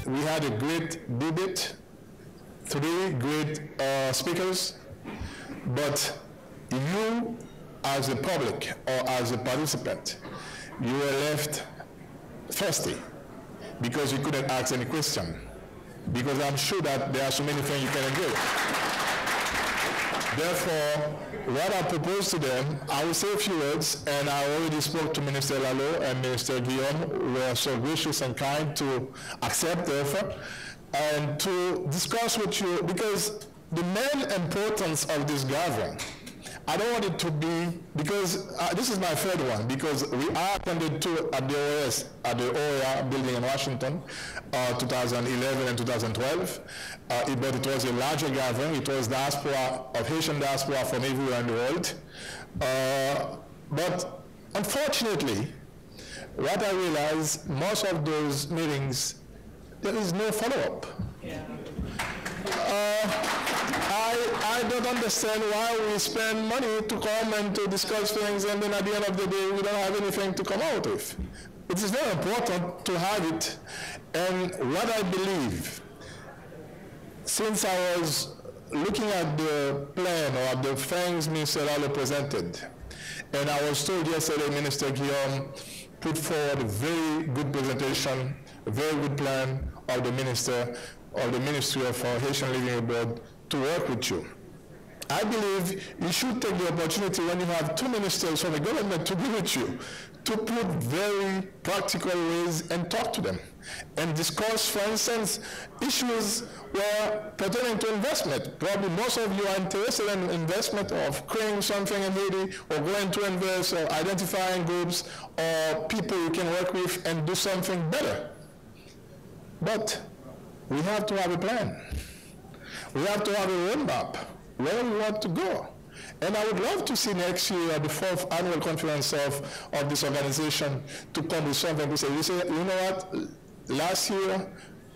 We had a great debate, 3 great speakers, but you as a public or as a participant, you were left thirsty because you couldn't ask any question, because I'm sure that there are so many things you can agree. Therefore, what I propose to them, I will say a few words, and I already spoke to Minister Lalo and Minister Guillaume, who were so gracious and kind to accept the offer, and to discuss with you, because the main importance of this gathering, I don't want it to be, because this is my 3rd one, because I attended 2 at the OAS, at the OEA building in Washington, 2011 and 2012. But it was a larger gathering. It was diaspora, of Haitian diaspora from everywhere in the world. But unfortunately, what I realized, most of those meetings, there is no follow-up. Yeah. I don't understand why we spend money to come and to discuss things, and then at the end of the day, we don't have anything to come out with. It is very important to have it. And what I believe, since I was looking at the plan or at the things Minister Lalo presented, and I was told yesterday Minister Guillaume put forward a very good presentation, a very good plan of the Minister of the Ministry of Haitian Living Abroad to work with you. I believe you should take the opportunity when you have 2 ministers from the government to be with you, to put very practical ways and talk to them and discuss, for instance, issues where pertaining to investment. Probably most of you are interested in investment of creating something in Haiti, or going to invest, or identifying groups or people you can work with and do something better. But we have to have a plan. We have to have a roadmap where we want to go. And I would love to see next year at the 4th annual conference of this organization to come with something to say, you know what, last year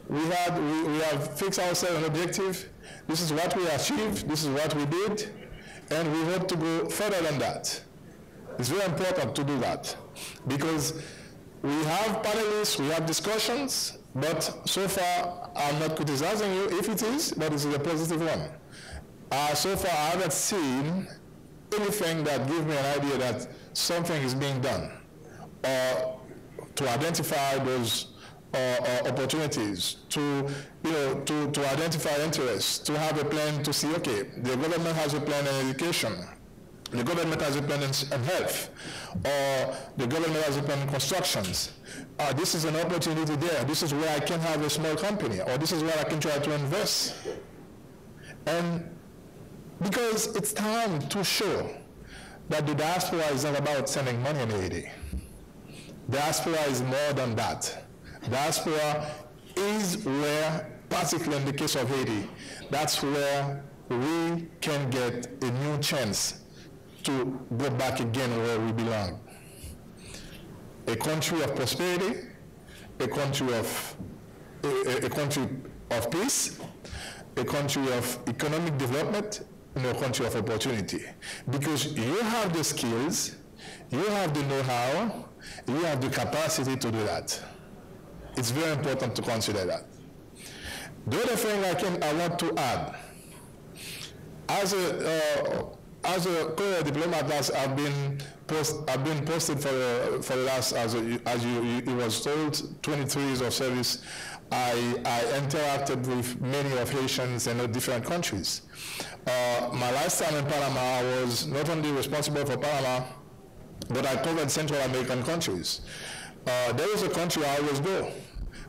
we have fixed ourselves an objective. This is what we achieved, this is what we did, and we hope to go further than that. It's very important to do that, because we have panelists, we have discussions, but so far I'm not criticizing you if it is, but this is a positive one. So far I haven't seen anything that gives me an idea that something is being done, or to identify those opportunities, to identify interests, to have a plan to see, okay, the government has a plan in education, the government has a plan in health, or the government has a plan in constructions. This is an opportunity there. This is where I can have a small company, or this is where I can try to invest. And because it's time to show that the diaspora is not about sending money in Haiti. Diaspora is more than that. Diaspora is where, particularly in the case of Haiti, that's where we can get a new chance to go back again where we belong. A country of prosperity, a country of peace, a country of economic development, and a country of opportunity. Because you have the skills, you have the know-how, you have the capacity to do that. It's very important to consider that. The other thing I want to add, as a career diplomat, I've been posted for the last, as you was told, 23 years of service. I interacted with many of Haitians in different countries. My last time in Panama, I was not only responsible for Panama, but I covered Central American countries. There is a country I always go.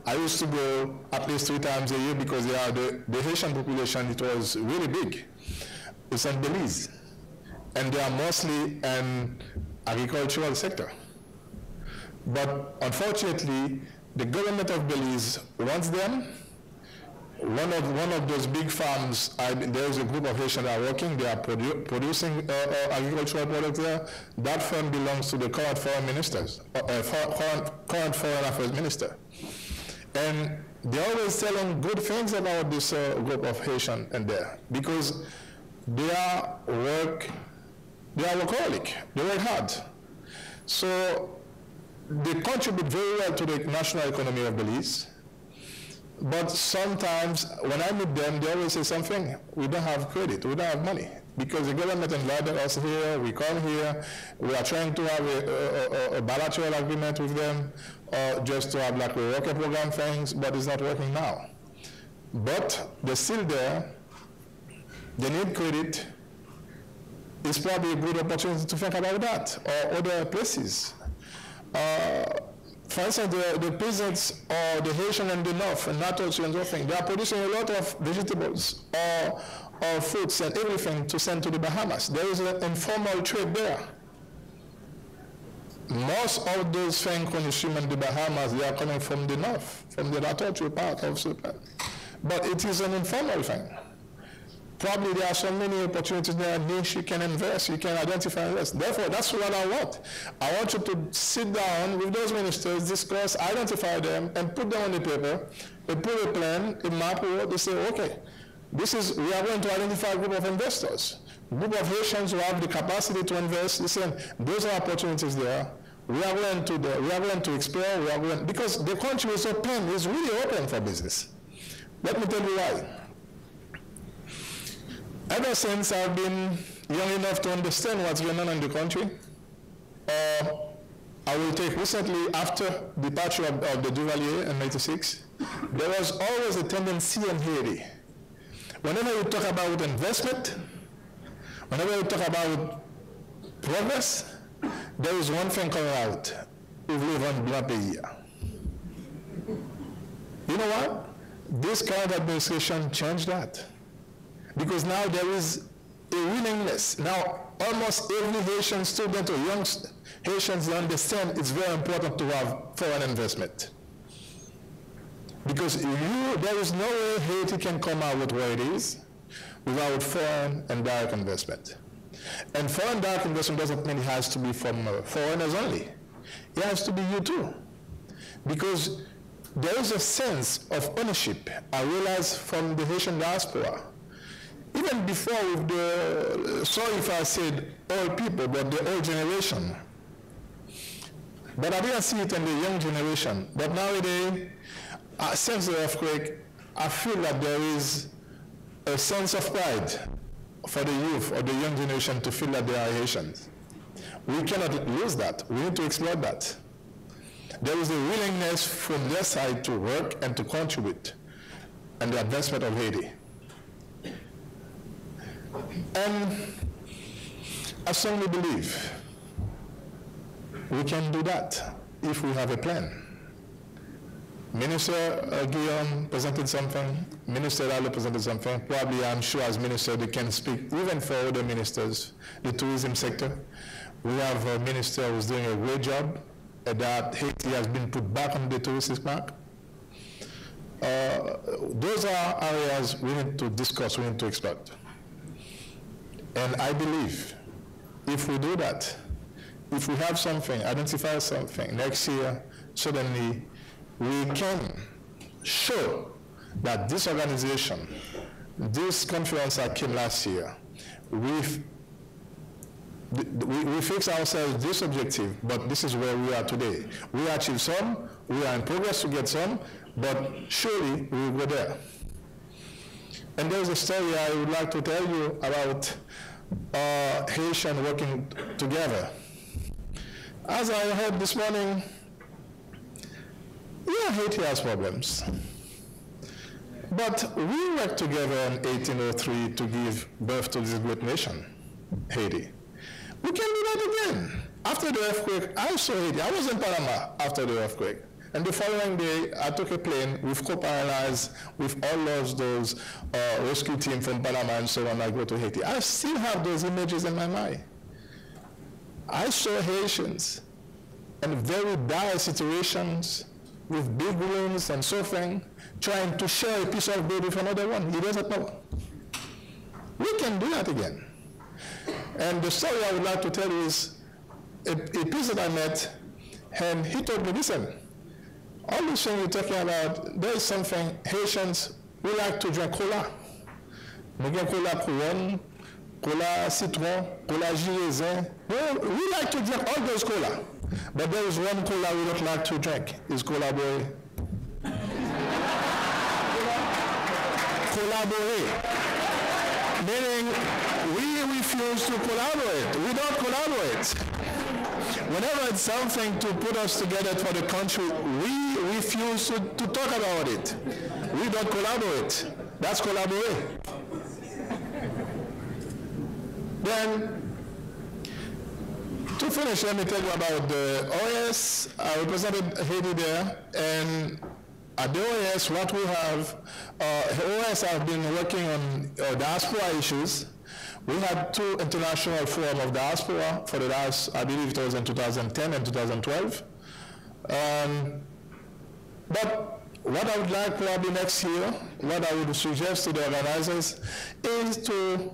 I used to go at least 3 times a year because the Haitian population, it was really big. It's in Belize. And they are mostly an agricultural sector. But unfortunately, the government of Belize wants them. One of those big farms, there is a group of Haitians that are working, they are producing agricultural products there. That firm belongs to the current foreign ministers, current foreign affairs minister. And they're always telling good things about this group of Haitians in there, because they are workaholic, they work hard. So they contribute very well to the national economy of Belize. But sometimes when I meet them, they always say something, we don't have credit, we don't have money. Because the government invited us here, we come here, we are trying to have a bilateral agreement with them, or just to have like a worker program things, but it's not working now. But they're still there, they need credit. It's probably a good opportunity to think about that, or other places. For instance, the peasants or the Haitian in the north, and not also and thing, they are producing a lot of vegetables or fruits and everything to send to the Bahamas. There is an informal trade there. Most of those things consumed in the Bahamas, they are coming from the north, from the laboratory part of Sudan. But it is an informal thing. Probably there are so many opportunities there, niche you can invest, you can identify and invest. Therefore, that's what I want. I want you to sit down with those ministers, discuss, identify them, and put them on the paper, and put a plan, a map, they say, okay, we are going to identify a group of investors, a group of Haitians who have the capacity to invest. Listen, those are opportunities there. We are going to explore, because the country is open, is really open for business. Let me tell you why. Ever since I've been young enough to understand what's going on in the country, I will take recently after the departure of the Duvalier in 1996, there was always a tendency in Haiti. Whenever you talk about investment, whenever you talk about progress, there is one thing coming out. Ouvrez votre blanc pays. You know what? This current administration changed that. Because now there is a willingness. Now, almost every Haitian student or young Haitians understand it's very important to have foreign investment. Because there is no way Haiti can come out with where it is without foreign and direct investment. And foreign direct investment doesn't mean it has to be from foreigners only. It has to be you too. Because there is a sense of ownership, I realize, from the Haitian diaspora. Even before with the, sorry if I said old people, but the old generation. But I didn't see it in the young generation. But nowadays, since the earthquake, I feel that there is a sense of pride for the youth or the young generation to feel that they are Haitians. We cannot lose that. We need to exploit that. There is a willingness from their side to work and to contribute in the advancement of Haiti. And I strongly believe we can do that if we have a plan. Minister Guillaume presented something, Minister Lalo presented something. Probably, I'm sure as minister they can speak even for other ministers, the tourism sector. We have a minister who's doing a great job, that Haiti has been put back on the touristic map. Those are areas we need to discuss, we need to exploit. And I believe if we do that, if we have something, identify something next year, suddenly we can show that this organization, this conference that came last year, we fix ourselves this objective, but this is where we are today. We achieved some, we are in progress to get some, but surely we will go there. And there's a story I would like to tell you about Haitian working together. As I heard this morning, yeah, Haiti has problems. But we worked together in 1803 to give birth to this great nation, Haiti. We can do that again. After the earthquake, I saw Haiti. I was in Panama after the earthquake. And the following day, I took a plane with co-paralyzed, with all of those rescue team from Panama and so on. I go to Haiti. I still have those images in my mind. I saw Haitians in very dire situations with big wounds and suffering, trying to share a piece of bread with another one. He doesn't know. We can do that again. And the story I would like to tell you is a person I met, and he told me, listen, all this thing you're talking about, there is something Haitians, we like to drink cola. We get cola Couronne, cola Citron, cola Giraison. We like to drink all those cola. But there is one cola we don't like to drink. It's Cola Boy. collaborate. Meaning, we refuse to collaborate. We don't collaborate. Whenever it's something to put us together for the country, we refuse to talk about it. We don't collaborate. That's collaborate. Then, to finish, let me tell you about the OAS. I represented Haiti there, and at the OAS, what we have, OAS have been working on diaspora issues. We had 2 international forums of diaspora for the last, I believe it was in 2010 and 2012. But what I would like probably next year, what I would suggest to the organizers is to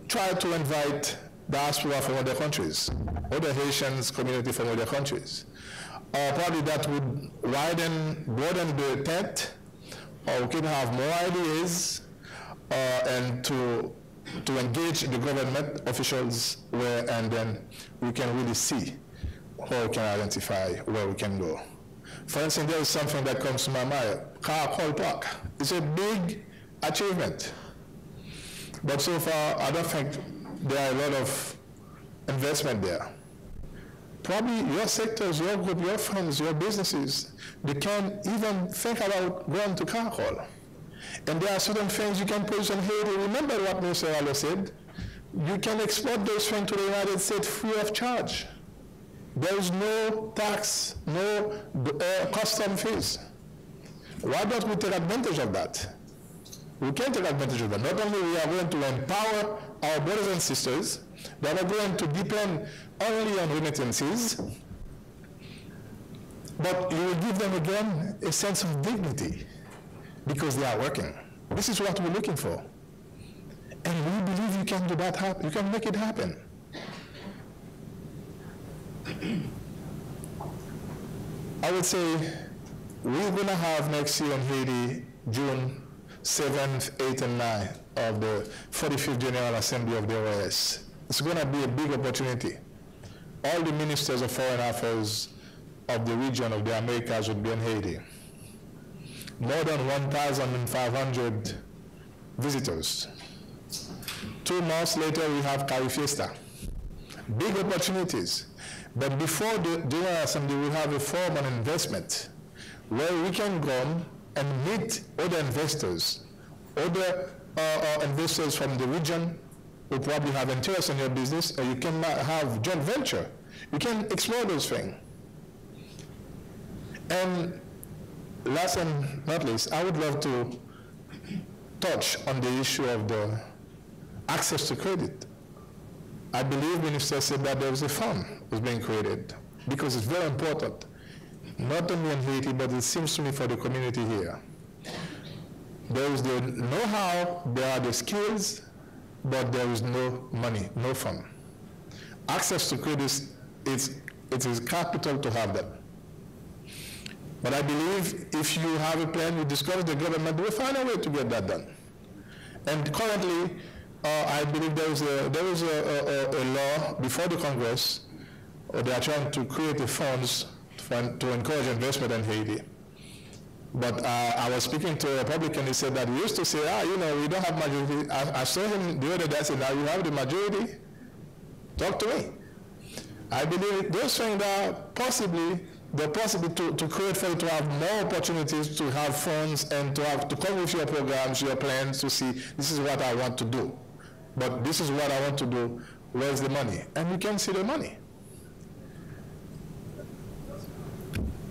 try to invite diaspora from other countries, other Haitians community from other countries. Probably that would broaden the tent, or we can have more ideas, and to engage the government officials and then we can really see how we can identify where we can go. For instance, there is something that comes to my mind, Caracol Park. It's a big achievement. But so far, I don't think there are a lot of investment there. Probably your sectors, your group, your firms, your businesses, they can't even think about going to Caracol. And there are certain things you can produce in Haiti. Remember what Mr. Allo said? You can export those things to the United States free of charge. There is no tax, no custom fees. Why don't we take advantage of that? We can take advantage of that. Not only we are going to empower our brothers and sisters, but we're going to depend only on remittances, but you will give them again a sense of dignity because they are working. This is what we're looking for. And we believe you can do that happen. You can make it happen. I would say we're going to have next year in Haiti, June 7th, 8th, and 9th of the 45th General Assembly of the OAS. It's going to be a big opportunity. All the ministers of foreign affairs of the region of the Americas would be in Haiti. More than 1,500 visitors. 2 months later, we have Cari Fiesta. Big opportunities. But before the General Assembly, we have a forum on investment where we can go and meet other investors, other investors from the region who probably have interest in your business, or you can have joint venture. You can explore those things. And last and not least, I would love to touch on the issue of the access to credit. I believe Minister said that there was a fund was being created because it's very important, not only in Haiti, but it seems to me for the community here. There is the know-how, there are the skills, but there is no money, no fund. Access to credit, it is capital to have them. But I believe if you have a plan, you discuss the government, we'll find a way to get that done. And currently, I believe there is a law before the Congress. They are trying to create the funds to encourage investment in Haiti. But I was speaking to a Republican, he said that he used to say, we don't have majority. I saw him the other day, I said, now you have the majority? Talk to me. I believe those things are they're possible to create for you to have more opportunities to have funds and to come with your programs, your plans to see, this is what I want to do. But this is what I want to do, where's the money? And you can see the money.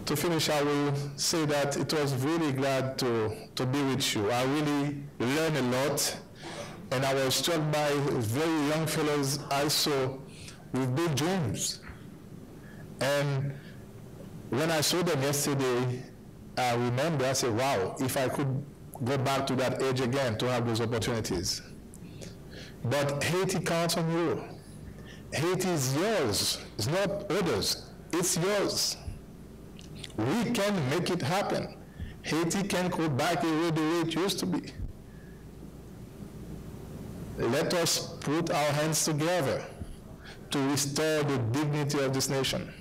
To finish, I will say that it was really glad to be with you. I really learned a lot, and I was struck by very young fellows I saw with big dreams. And when I saw them yesterday, I remember, I said, wow, if I could go back to that age again to have those opportunities. But Haiti counts on you. Haiti is yours. It's not others. It's yours. We can make it happen. Haiti can go back the way it used to be. Let us put our hands together to restore the dignity of this nation.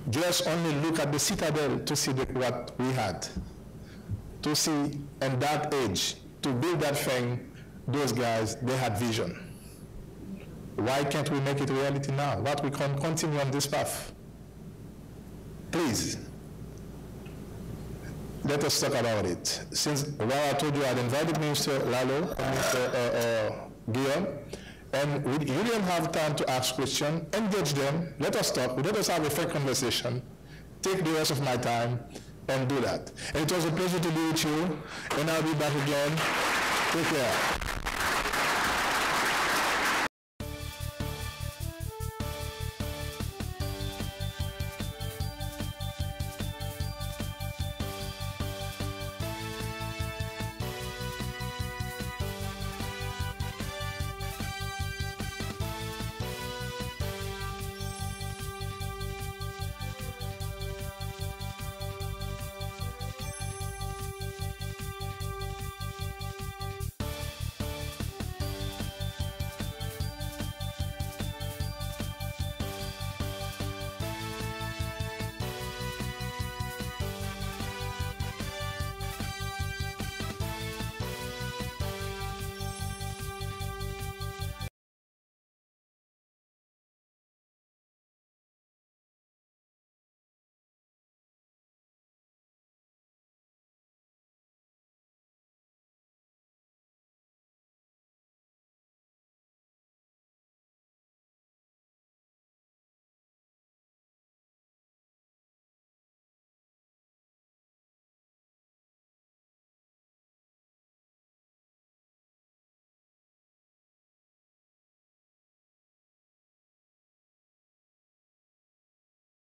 Just only look at the citadel to see what we had. to see in that age, to build that thing, those guys, they had vision. Why can't we make it reality now? What we can continue on this path? Please, let us talk about it. Since I told you I'd invited Minister Lalo and Mr. Guillaume, and you didn't have time to ask questions, engage them, let us talk, let us have a fair conversation, take the rest of my time, and do that. And it was a pleasure to be with you, and I'll be back again. Take care.